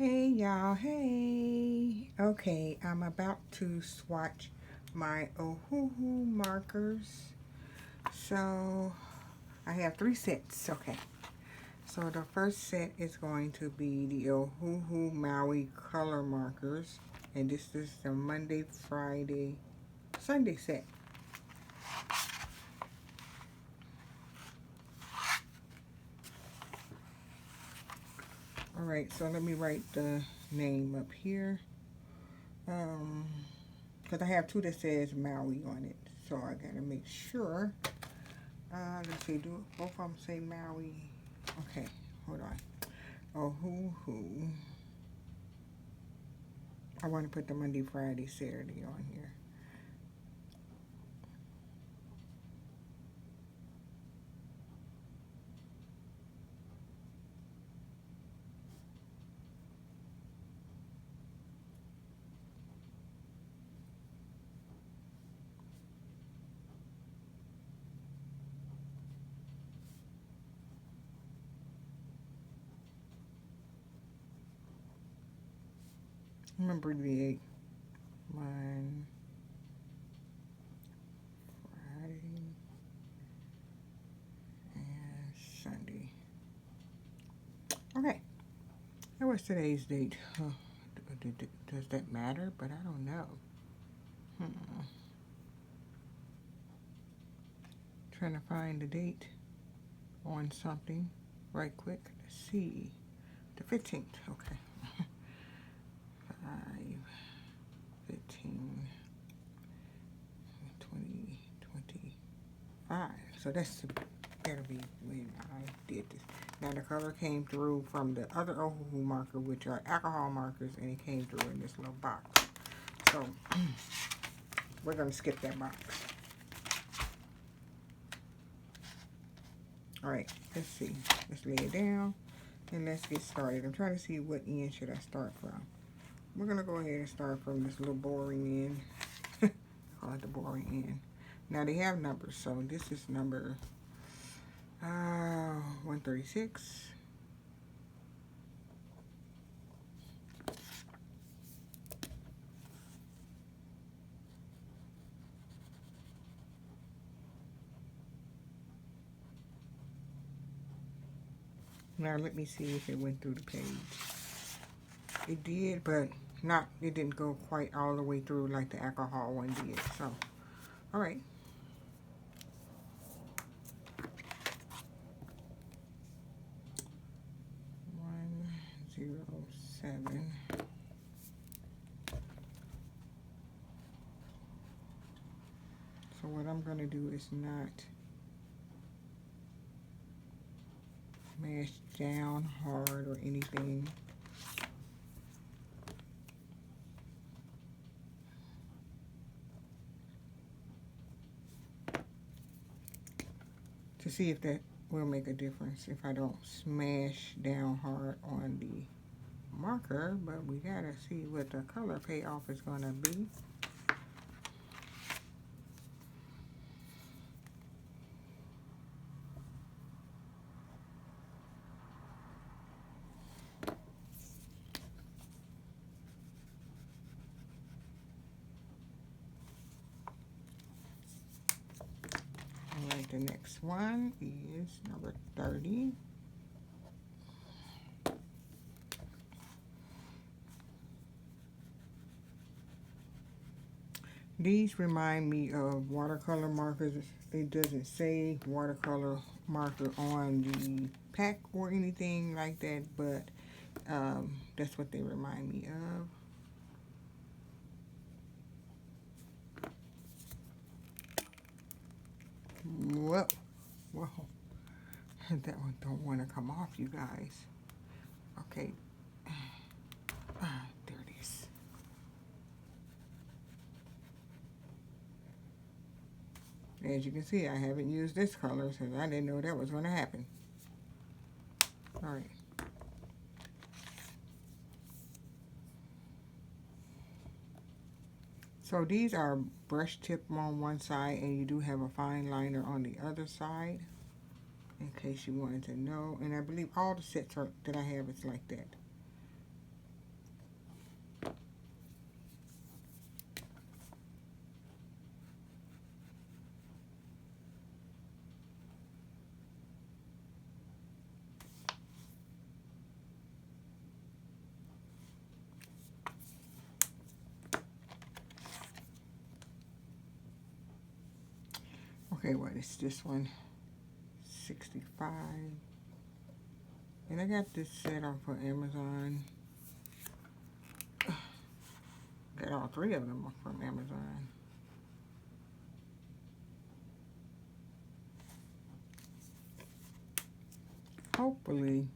Hey y'all, hey. Okay, I'm about to swatch my Ohuhu markers. So I have 3 sets. Okay. So the first set is going to be the Ohuhu Maui color markers. And this is the Monday, Friday, Sunday set. Alright, so let me write the name up here. Because I have 2 that says Maui on it. So I gotta make sure. Let's see, do both of them say Maui? Okay, hold on. Ohuhu. I want to put the Monday, Friday, Saturday on here. Remember the 1 Friday and Sunday. Okay, and what's today's date? Does that matter? But I don't know. Trying to find the date on something right quick. Let's see. The 15th. Okay. 5, 15, 20, 25. So that's gotta be when I did this. Now the color came through from the other Ohuhu marker, which are alcohol markers, and it came through in this little box. So we're gonna skip that box. Alright, let's see. Let's lay it down and let's get started. I'm trying to see what end should I start from. We're gonna go ahead and start from this little boring end. Call it the boring end. Now they have numbers, so this is number 136. Now let me see if it went through the page. It did, but it didn't go quite all the way through like the alcohol one did. So, all right. One, 0, 7. So what I'm gonna do is not mash down hard or anything. To see if that will make a difference if I don't smash down hard on the marker, but we gotta see what the color payoff is gonna be. Alright, the next one is number 30. These remind me of watercolor markers. It doesn't say watercolor marker on the pack or anything like that, but that's what they remind me of. Whoa, whoa, that one don't want to come off, you guys. Okay, there it is. As you can see, I haven't used this color because I didn't know that was going to happen. All right. So these are brush tip on one side, and you do have a fine liner on the other side, in case you wanted to know. And I believe all the sets that I have is like that. Okay, what is this one? 65. And I got this set off of Amazon. Got all three of them from Amazon. Hopefully,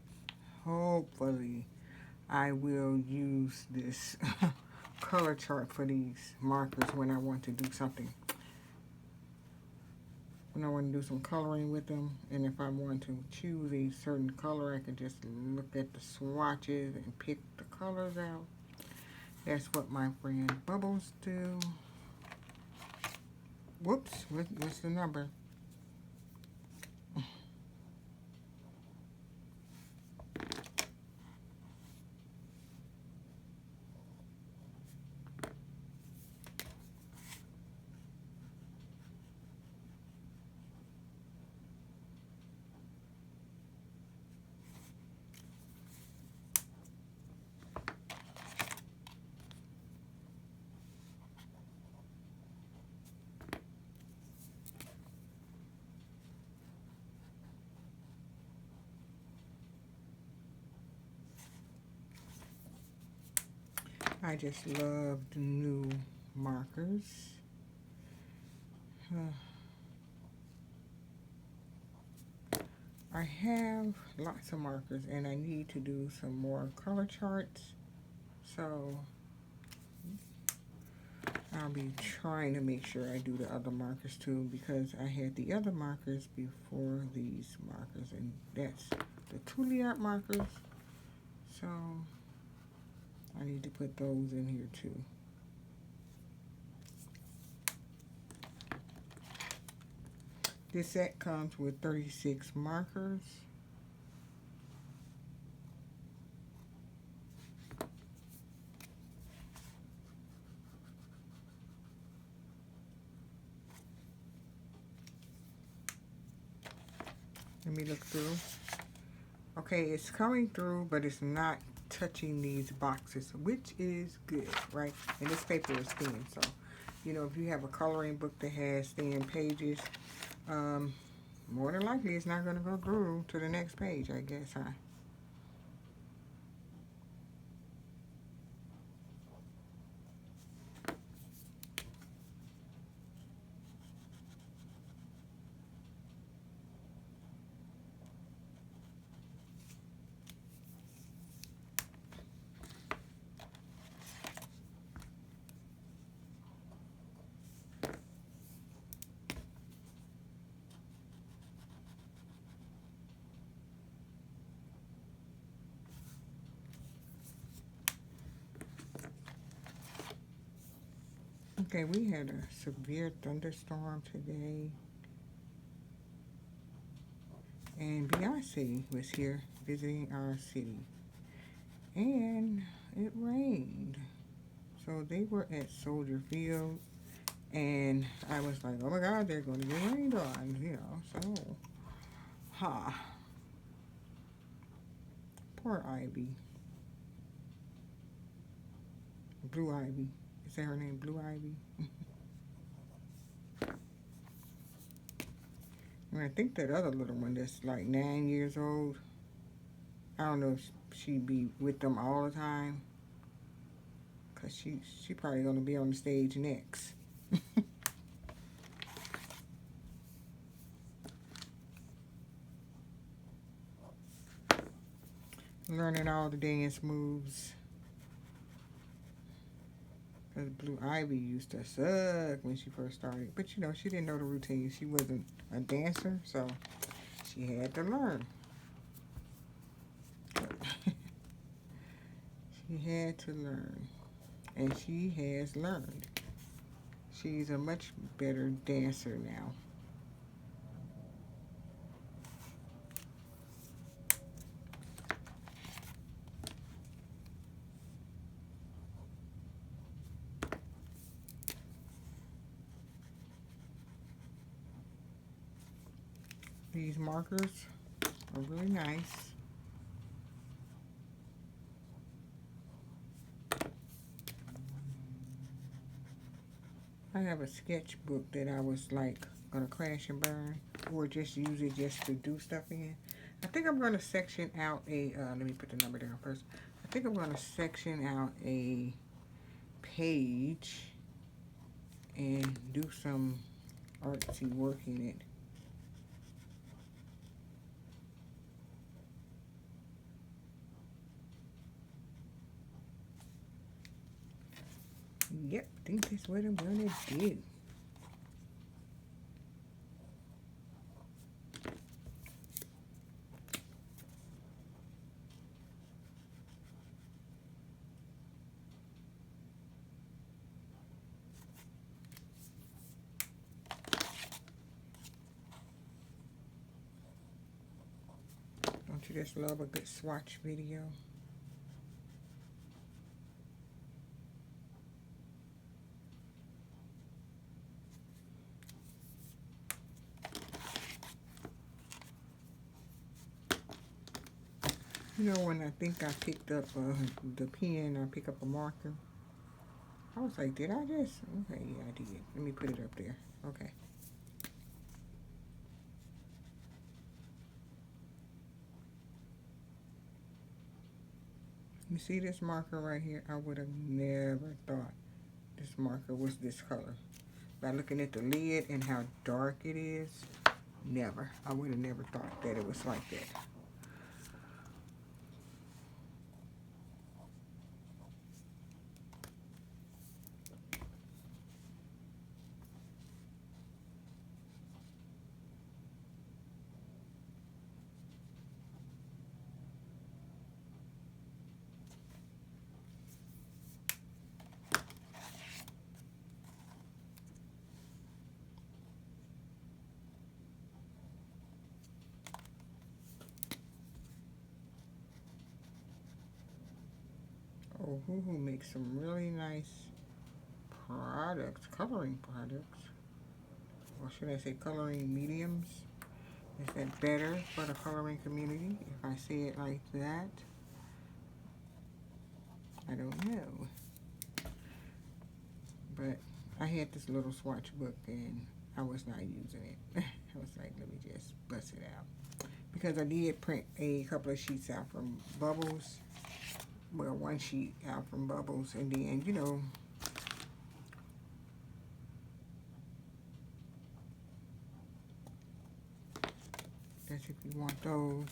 I will use this color chart for these markers when I want to do something. When I want to do some coloring with them, and if I want to choose a certain color, I can just look at the swatches and pick the colors out. That's what my friend Bubbles do. Whoops, what's the number? I just love the new markers. I have lots of markers and I need to do some more color charts. So I'll be trying to make sure I do the other markers too, because I had the other markers before these markers, and that's the Tuliart markers. So I need to put those in here too. This set comes with 36 markers. Let me look through. Okay, it's coming through, but it's not touching these boxes, which is good, right? And this paper is thin, so, you know, if you have a coloring book that has thin pages, more than likely it's not going to go through to the next page, I guess, huh? Okay, we had a severe thunderstorm today, and Beyonce was here visiting our city, and it rained. So they were at Soldier Field, and I was like, oh my God, they're going to get rained on, you know, so, poor Ivy. Blue Ivy. Is that her name, Blue Ivy? And I think that other little one that's like 9 years old, I don't know if she'd be with them all the time, because she probably going to be on the stage next. Learning all the dance moves. Because Blue Ivy used to suck when she first started. But, you know, she didn't know the routine. She wasn't a dancer, so she had to learn. She had to learn. And she has learned. She's a much better dancer now. These markers are really nice. I have a sketchbook that I was like gonna crash and burn, or just use it just to do stuff in. I think I'm gonna section out a, let me put the number down first. I think I'm gonna section out a page and do some artsy work in it. Yep, I think that's what I'm gonna do. Don't you just love a good swatch video? You know, when I think I picked up the pen, I pick up a marker. I was like, did I just? Okay, yeah, I did. Let me put it up there. Okay. You see this marker right here? I would have never thought this marker was this color. By looking at the lid and how dark it is, never. I would have never thought that it was like that. Ohuhu makes some really nice products, coloring products. Or should I say coloring mediums? Is that better for the coloring community if I say it like that? I don't know. But I had this little swatch book and I was not using it. I was like, let me just bust it out. Because I did print a couple of sheets out from Bubbles. Well, one sheet out from Bubbles, and then, you know, that's if you want those.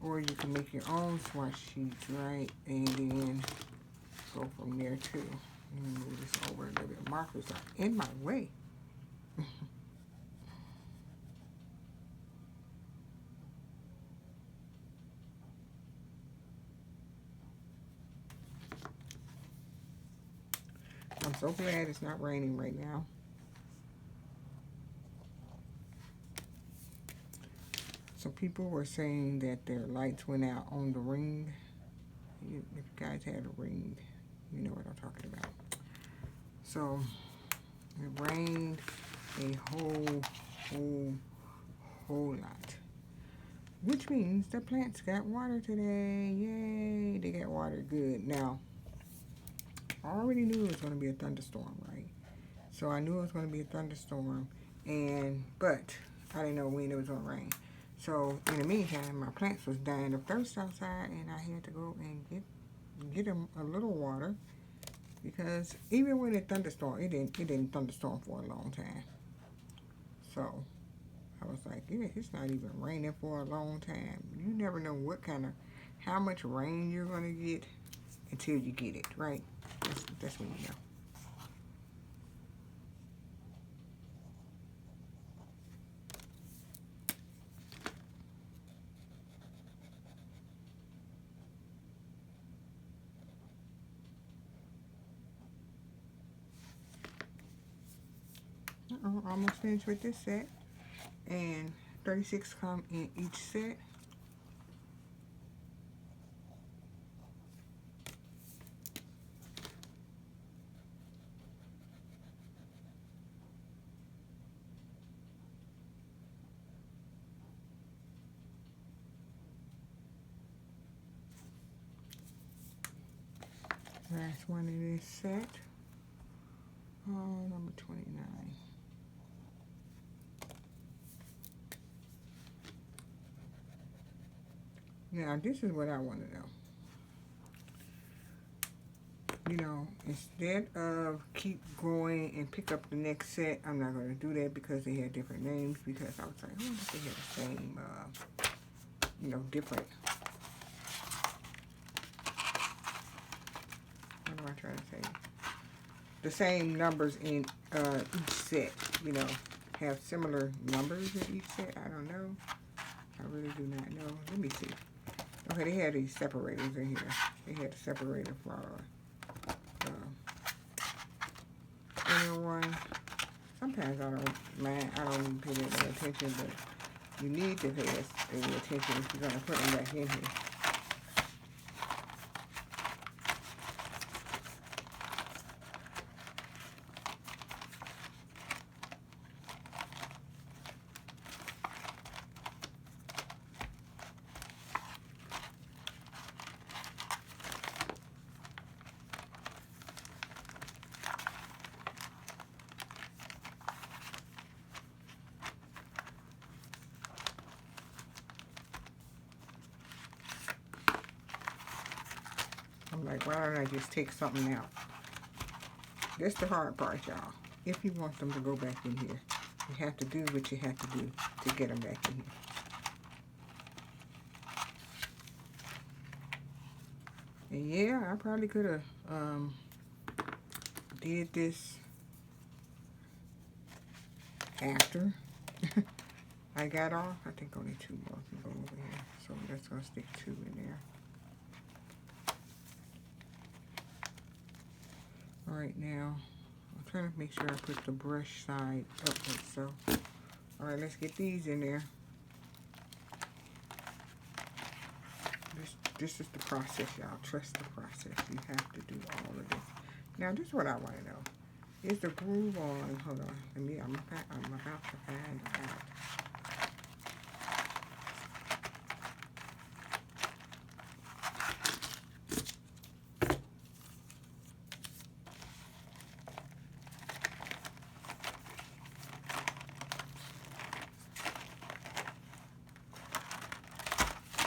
Or you can make your own swatch sheets, right? And then go from there too. Let me move this over a little bit. Markers are in my way. I'm so glad it's not raining right now. So people were saying that their lights went out on the ring. If you guys had a ring, you know what I'm talking about. So it rained a whole lot. Which means the plants got water today. Yay, they got water good. Now, I already knew it was going to be a thunderstorm, right? So I knew it was going to be a thunderstorm, but I didn't know when it was going to rain. So in the meantime, my plants was dying of thirst outside, and I had to go and get them a little water, because even when it thunderstormed, it didn't thunderstorm for a long time. So I was like, yeah, it's not even raining for a long time. You never know how much rain you're going to get until you get it, right? That's when you know. Almost finished with this set, and 36 come in each set. Last one in this set. Number 29. Now, this is what I want to know. You know, instead of keep going and pick up the next set, I'm not going to do that because they had different names. Because I was like, I wonder if they had the same, you know, different. What am I trying to say? The same numbers in each set. You know, have similar numbers in each set. I don't know. I really do not know. Let me see. Okay, they had these separators in here. They had a separator for inner one. Sometimes I don't mind. I don't even pay that much attention, but you need to pay any attention if you're going to put them back in here. I'm like, why don't I just take something out? That's the hard part, y'all. If you want them to go back in here, you have to do what you have to do to get them back in here. And yeah, I probably could have did this after I got off. I think only 2 more can go over here. So that's going to stick 2 in there. Alright, now, I'm trying to make sure I put the brush side upward. So, alright, let's get these in there. This is the process, y'all. Trust the process. You have to do all of this. Now, this is what I want to know. Is the groove on? Hold on. I'm about to find out.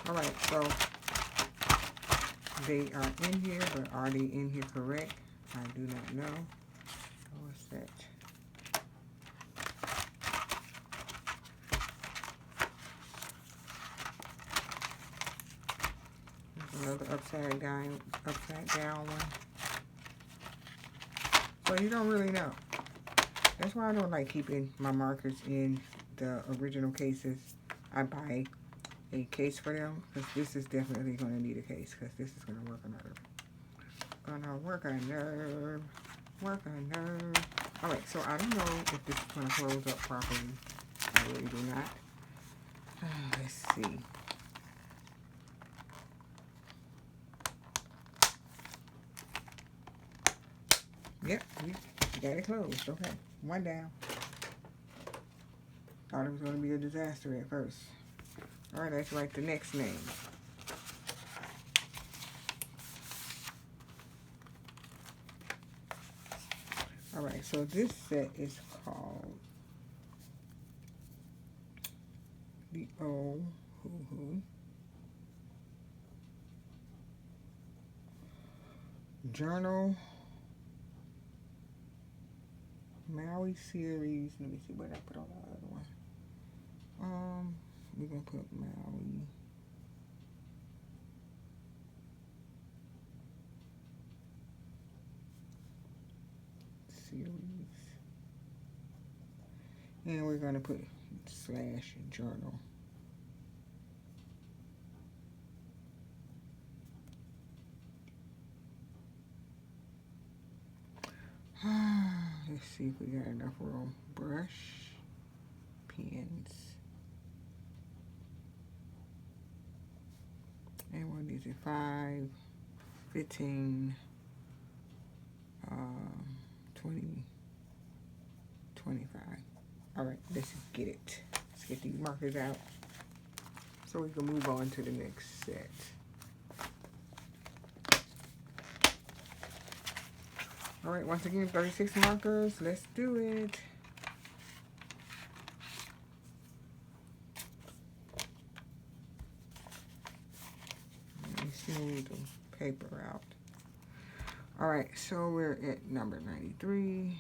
Alright, so they are in here, but are they in here correct? I do not know. What's that? There's another upside down one. So you don't really know. That's why I don't like keeping my markers in the original cases. I buy a case for them because this is definitely going to need a case because this is going to work a nerve. Work a nerve. Alright, so I don't know if this is going to close up properly. I really do not. Let's see. Yep, we got it closed. Okay, one down. Thought it was going to be a disaster at first. Alright, let's write the next name. Alright, so this set is called the Ohuhu Journal Maui series. Let me see what I put on the other one. We're gonna put Maui series, and we're gonna put / journal. Let's see if we got enough room. Brush, pens, and what is it? 5, 15, 20, 25. All right, let's get it. Let's get these markers out so we can move on to the next set. All right, once again, 36 markers. Let's do it. smooth the paper out. Alright, so we're at number 93.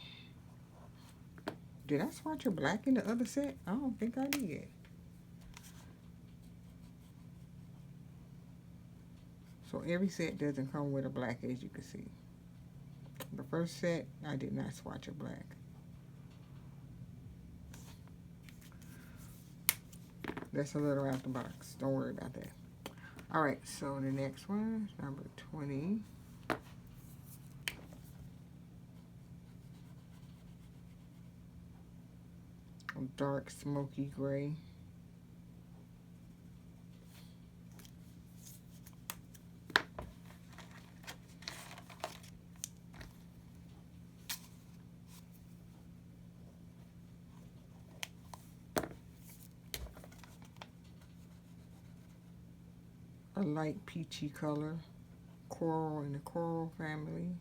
Did I swatch a black in the other set? I don't think I did. So every set doesn't come with a black, as you can see. The first set, I did not swatch a black. That's a little out the box. Don't worry about that. Alright, so the next one, number 20. Dark smoky gray. A light peachy color, coral in the coral family.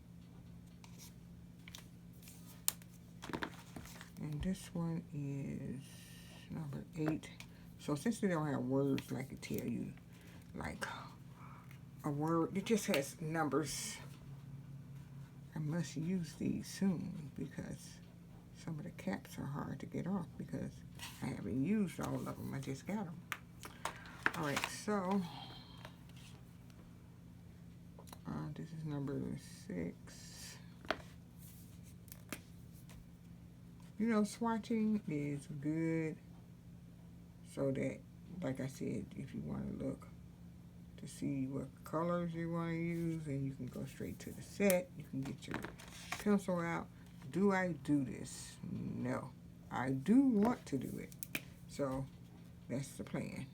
And this one is number 8. So since they don't have words like it tell you, like a word, it just has numbers. I must use these soon because some of the caps are hard to get off because I haven't used all of them. I just got them. Alright, so this is number 6. You know, swatching is good so that, like I said, if you want to look to see what colors you want to use, and you can go straight to the set. You can get your pencil out. Do I do this? No. I do want to do it. So that's the plan.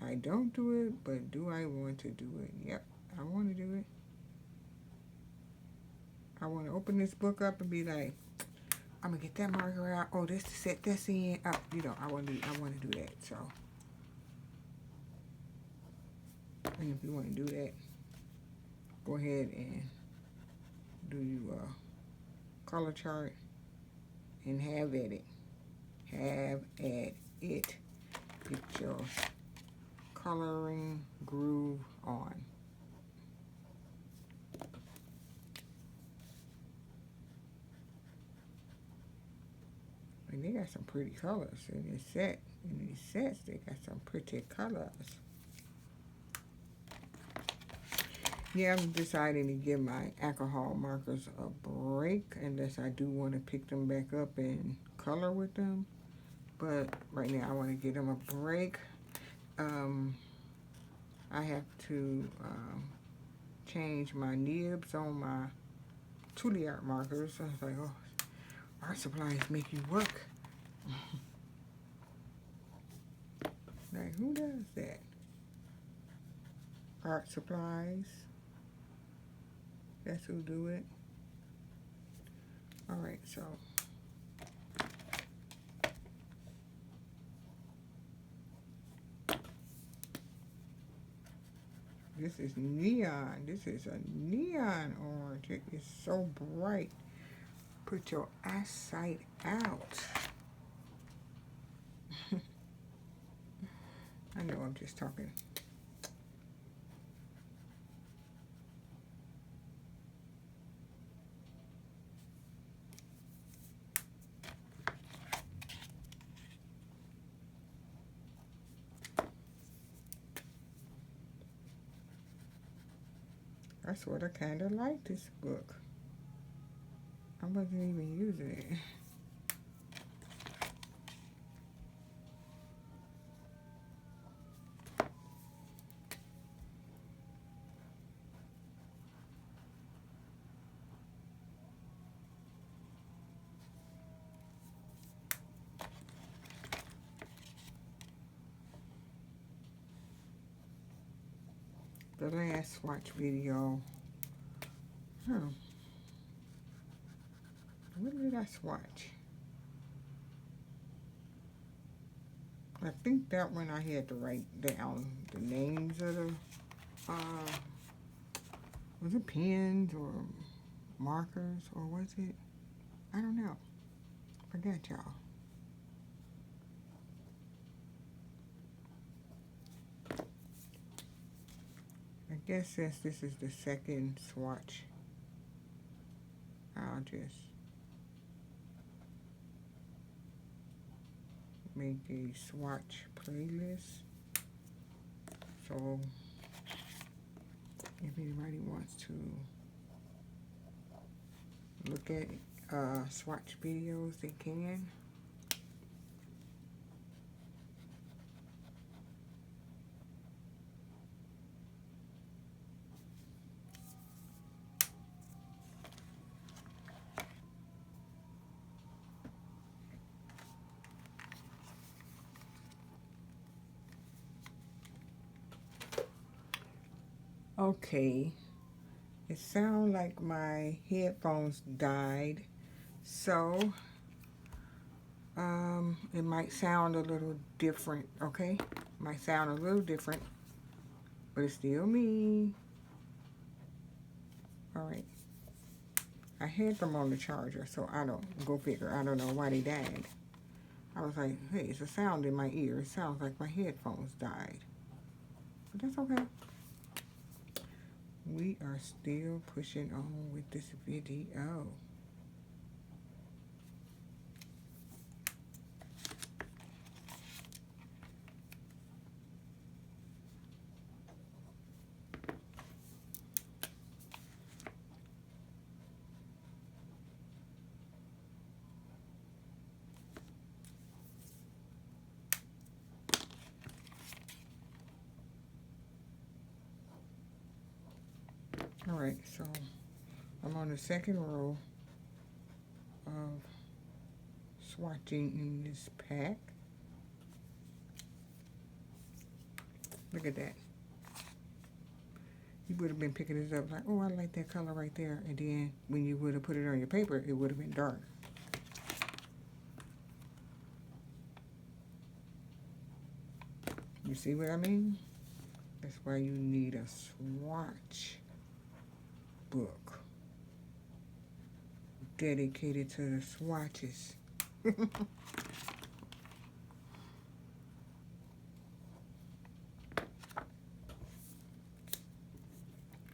I don't do it, but do I want to do it? Yep, I want to do it. I want to open this book up and be like, I'm gonna get that marker out. Oh, this is the set that's in. Oh, you know, I want to do that. So, and if you want to do that, go ahead and do your color chart and have at it. Have at it. Get your coloring groove on. And they got some pretty colors in this set. In these sets, they got some pretty colors. Yeah, I'm deciding to give my alcohol markers a break unless I do want to pick them back up and color with them. But right now, I want to give them a break. I have to change my nibs on my Tule Art markers. So I was like, oh, art supplies make you work. Like, who does that? Art supplies. That's who do it. Alright, so this is neon. This is a neon orange. It is so bright. Put your eyesight out. I know I'm just talking. I sort of kind of like this book. I wasn't even using it. The last swatch video. What did I swatch? I think that one I had to write down the names of the, was it pens or markers, or was it? I don't know. Forgot, y'all. guess since this is the second swatch, I'll just make a swatch playlist. So if anybody wants to look at swatch videos, they can. Okay, it sounds like my headphones died, so it might sound a little different, okay? Might sound a little different, but it's still me. All right. I had them on the charger, so I don't, go figure, I don't know why they died. I was like, hey, it's a sound in my ear. It sounds like my headphones died. But that's okay. We are still pushing on with this video. All right, so I'm on the second row of swatching in this pack. Look at that. You would have been picking this up like, oh, I like that color right there. And then when you would have put it on your paper, it would have been dark. You see what I mean? That's why you need a swatch book dedicated to the swatches.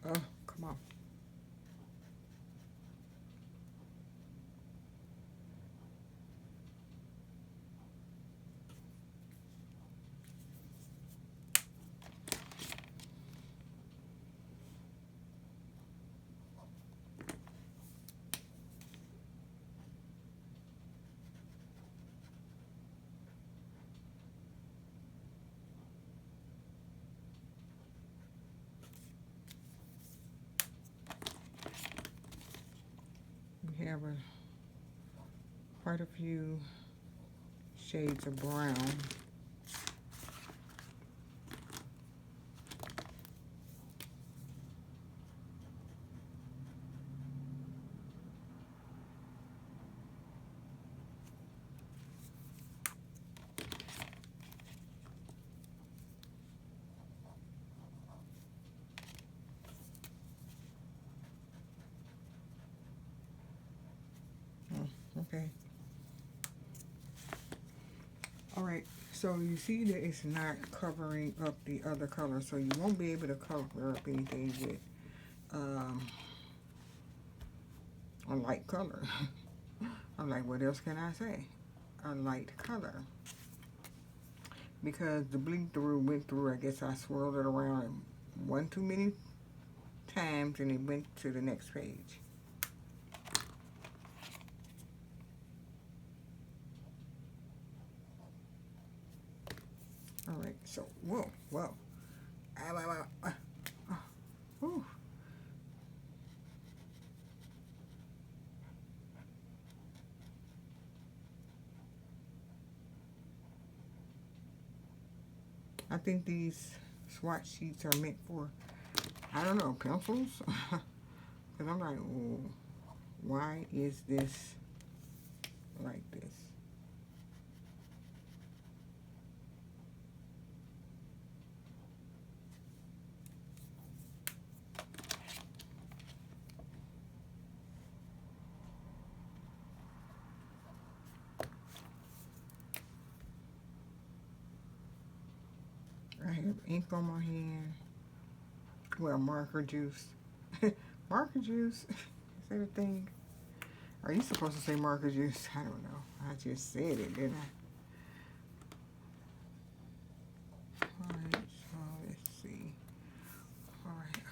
Oh, come on. We have quite a few shades of brown. Okay. All right, so you see that it's not covering up the other color, so you won't be able to cover up anything with a light color. I'm like, what else can I say? A light color. Because the blink through went through, I guess I swirled it around one too many times and it went to the next page. All right, so, whoa. Whew. I think these swatch sheets are meant for, I don't know, pencils? Because I'm like, oh, why is this like this? I have ink on my hand. Well, marker juice. Marker juice? Is that a thing? Are you supposed to say marker juice? I don't know. I just said it, didn't I? Alright, so let's see. Alright, okay.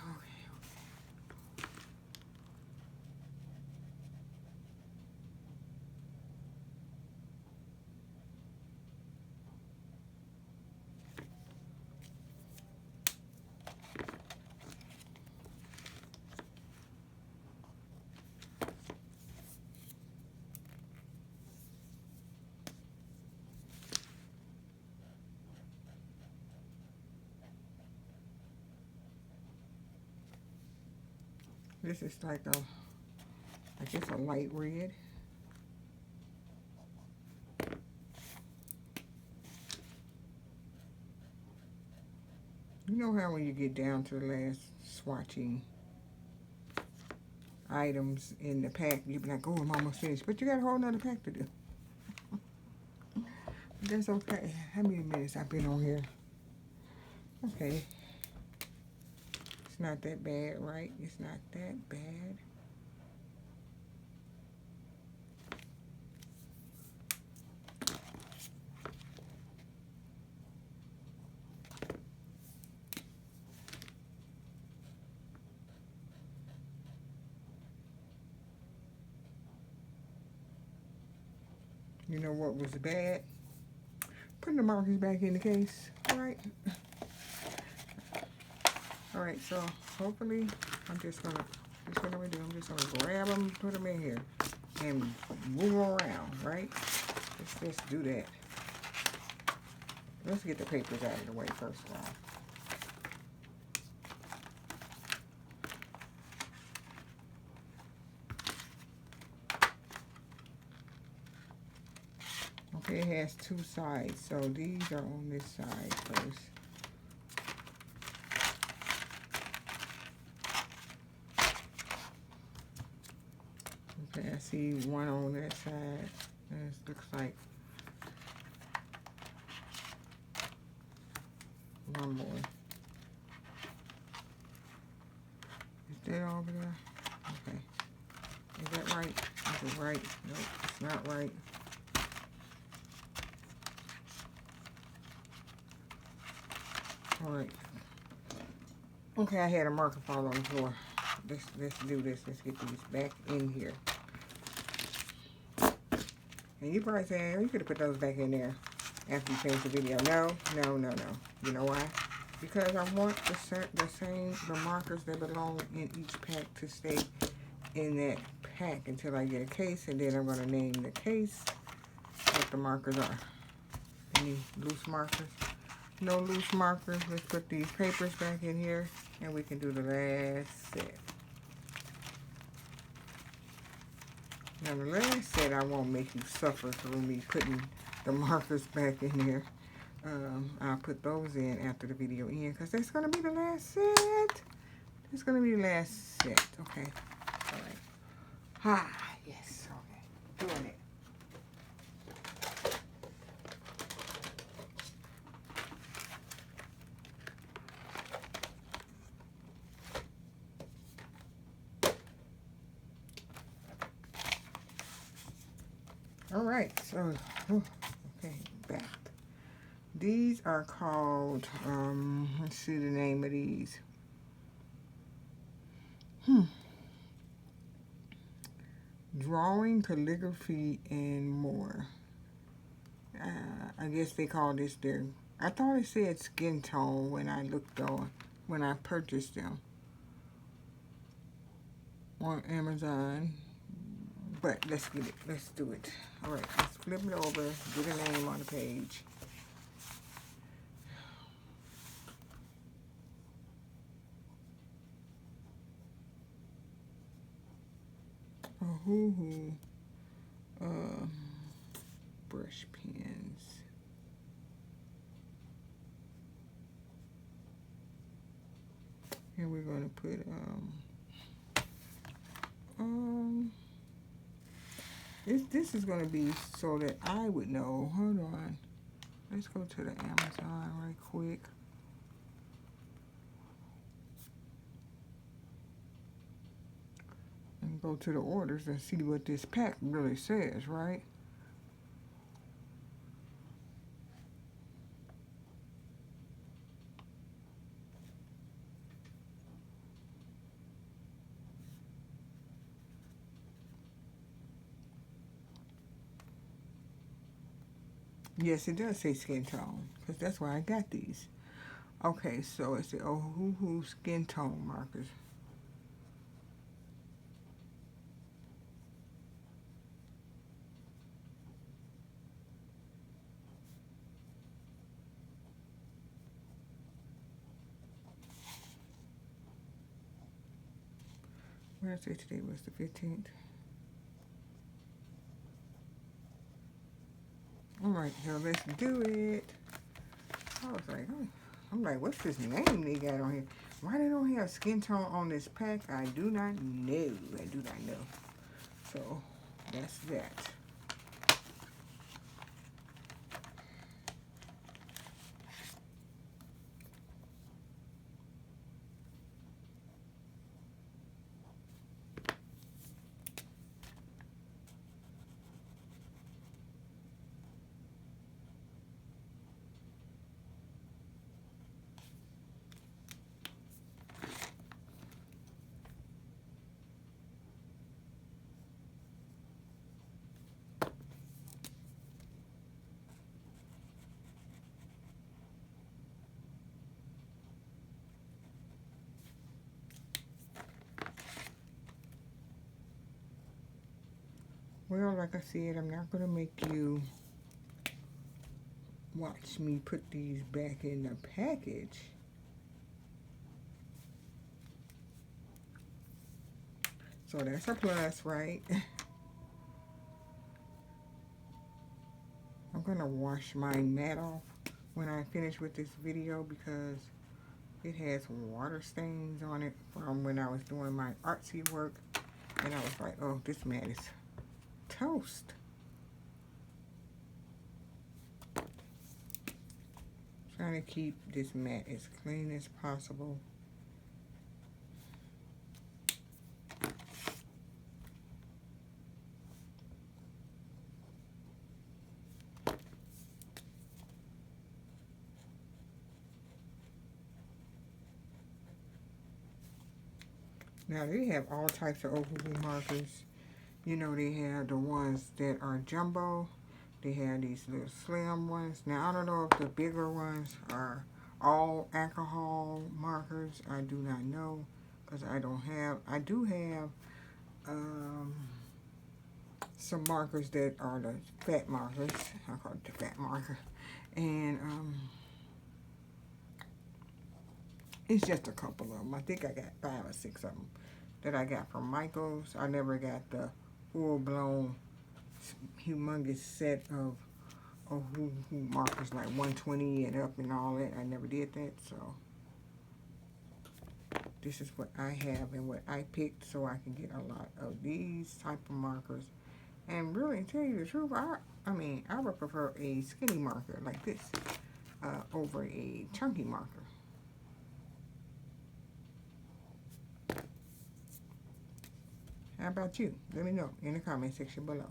This is like a, I guess a light red. You know how when you get down to the last swatching items in the pack, you be like, oh, I'm almost finished. But you got a whole nother pack to do. That's okay. How many minutes I've been on here? Okay. It's not that bad, right? It's not that bad. You know what was bad? Putting the markers back in the case, right? All right, so hopefully I'm just gonna grab them, put them in here, and move them around, right? Let's do that. Let's get the papers out of the way first of all. Okay, it has two sides, so these are on this side first. Okay, I see one on that side. This looks like one more. Is that over there? Okay. Is that right? Is it right? Nope, it's not right. Alright. Okay, I had a marker fall on the floor. Let's do this. Let's get these back in here. And you probably say, oh, you could have put those back in there after you finish the video. No. You know why? Because I want the markers that belong in each pack to stay in that pack until I get a case, and then I'm going to name the case what the markers are. Any loose markers? No loose markers. Let's put these papers back in here, and we can do the last set. Now the last set I won't make you suffer through me putting the markers back in here. I'll put those in after the video ends, because that's going to be the last set. It's going to be the last set. Okay. All right. Ah, yes. Okay. Doing it. All right, so, okay, back. These are called, let's see the name of these. Drawing, calligraphy, and more. I guess they call this their, I thought it said skin tone when I looked on, when I purchased them on Amazon. But let's get it. Let's do it. All right, let's flip it over. Get a name on the page. Ohuhu. Brush pens. Here we're going to put this is going to be so that I would know. Hold on. Let's go to the Amazon right quick. Go to the orders and see what this pack really says, right? Yes, it does say skin tone, because that's why I got these. Okay, so it's the Ohuhu skin tone markers. What did I say today was the 15th? Alright, so let's do it. I was like, oh, I'm like, what's this name they got on here? Why they don't have skin tone on this pack? I do not know. I do not know. So, that's that. Well, like I said, I'm not going to make you watch me put these back in the package. So that's a plus, right? I'm going to wash my mat off when I finish with this video because it has water stains on it from when I was doing my artsy work. And I was like, oh, this mat is toast. Trying to keep this mat as clean as possible. Now they have all types of Ohuhu markers. You know, they have the ones that are jumbo. They have these little slim ones. Now I don't know if the bigger ones are all alcohol markers. I do not know because I don't have. I do have some markers that are the fat markers. I call it the fat marker, and it's just a couple of them. I think I got 5 or 6 of them that I got from Michael's. I never got the full-blown, humongous set of Ohuhu markers like 120 and up and all that. I never did that, so this is what I have and what I picked so I can get a lot of these type of markers. And really, to tell you the truth, I mean, I would prefer a skinny marker like this over a chunky marker. How about you? Let me know in the comment section below.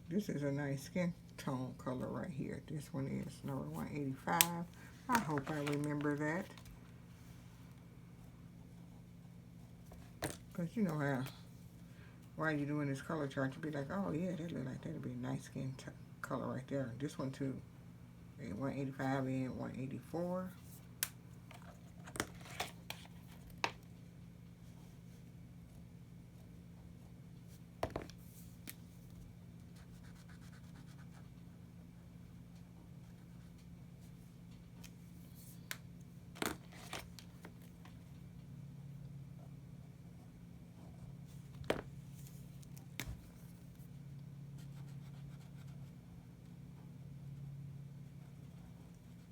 This is a nice skin tone color right here. This one is number 185. I hope I remember that. Because you know how, while you're doing this color chart, you'll be like, oh yeah, that look like that'd be a nice skin color right there. This one too. 185 and 184.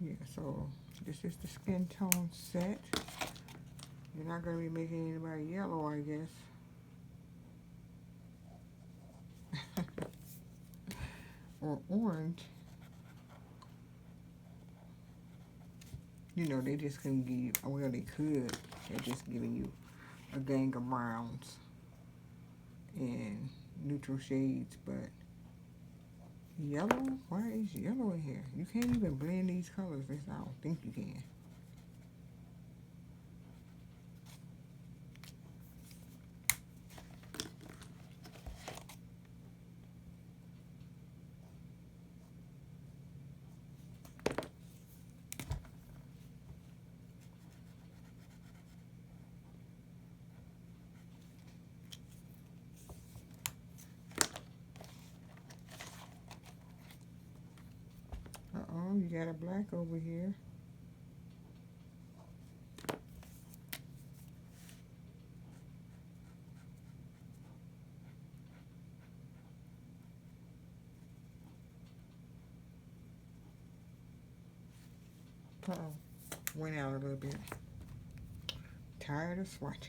Yeah, so this is the skin tone set. You're not going to be making anybody yellow, I guess. Or orange. You know, they just couldn't give you, well, they could. They're just giving you a gang of browns and neutral shades, but yellow? Why is yellow in here? You can't even blend these colors. I don't think you can. Uh-oh, you got a black over here. Uh-oh, went out a little bit. Tired of swatching.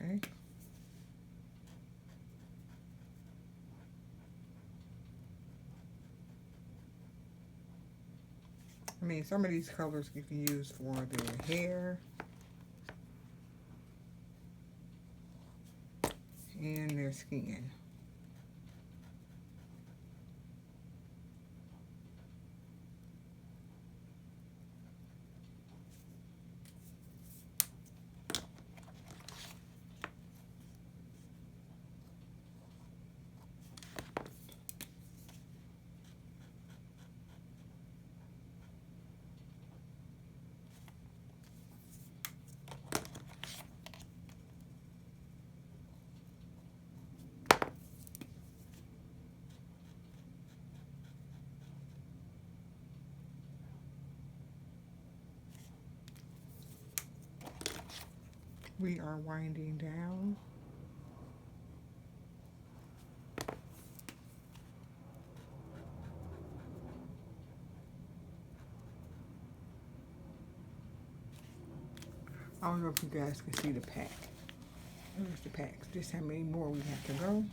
Okay. I mean, some of these colors you can use for the hair and their skin. We are winding down. I don't know if you guys can see the pack. Here's the packs. Just how many more we have to go.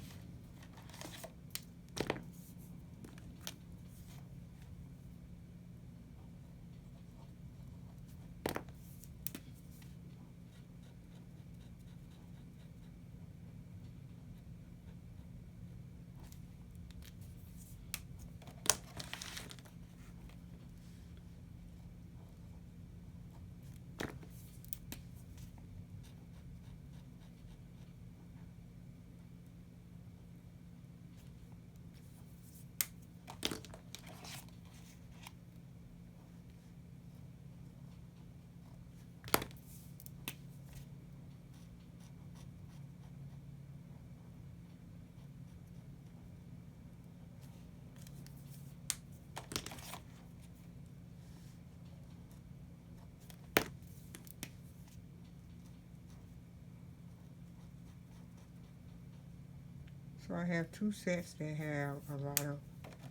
So I have two sets that have a lot of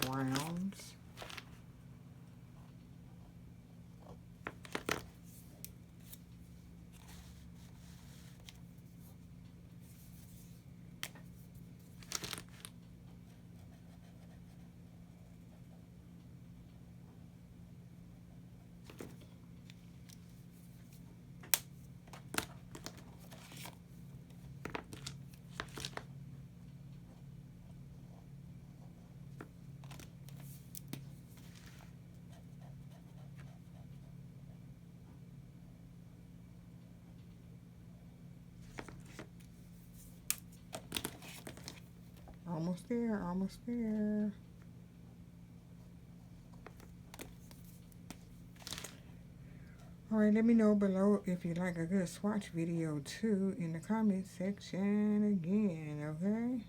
browns. Almost there, almost there. Alright, let me know below if you like a good swatch video too in the comment section again, okay?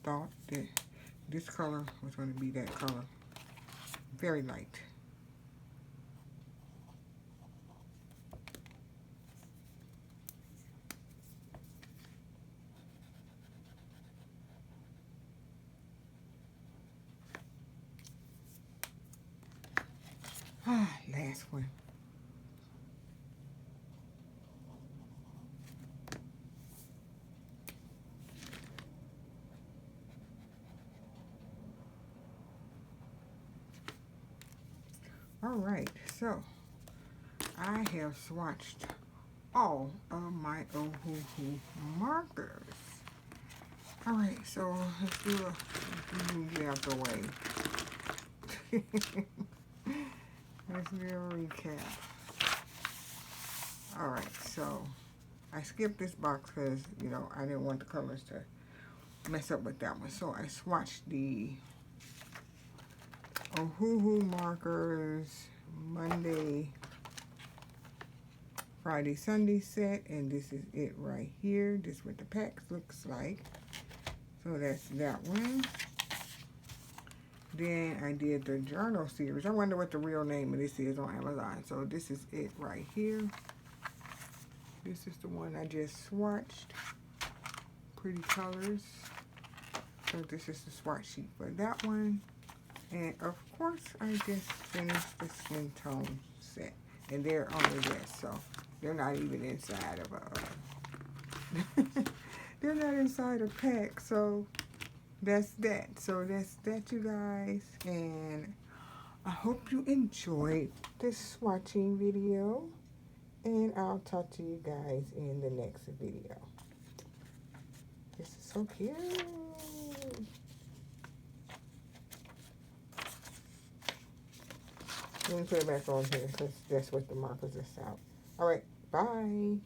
thought that this color was going to be that color. Very light. Last one. Alright, so I have swatched all of my Ohuhu markers. Alright, so let's do get out the way. Let's do a recap. Alright, so I skipped this box because, you know, I didn't want the colors to mess up with that one. So I swatched the Ohuhu markers Monday, Friday, Sunday set, and this is it right here. This is what the pack looks like. So that's that one. Then I did the journal series. I wonder what the real name of this is on Amazon. So this is it right here. This is the one I just swatched. Pretty colors. So this is the swatch sheet for that one. And of course, I just finished the skin tone set. And they're on the desk, so they're not even inside of a... they're not inside a pack, so that's that. So that's that, you guys. And I hope you enjoyed this swatching video. And I'll talk to you guys in the next video. This is so cute. Let me put it back on here because that's what the markers are out. All right, bye.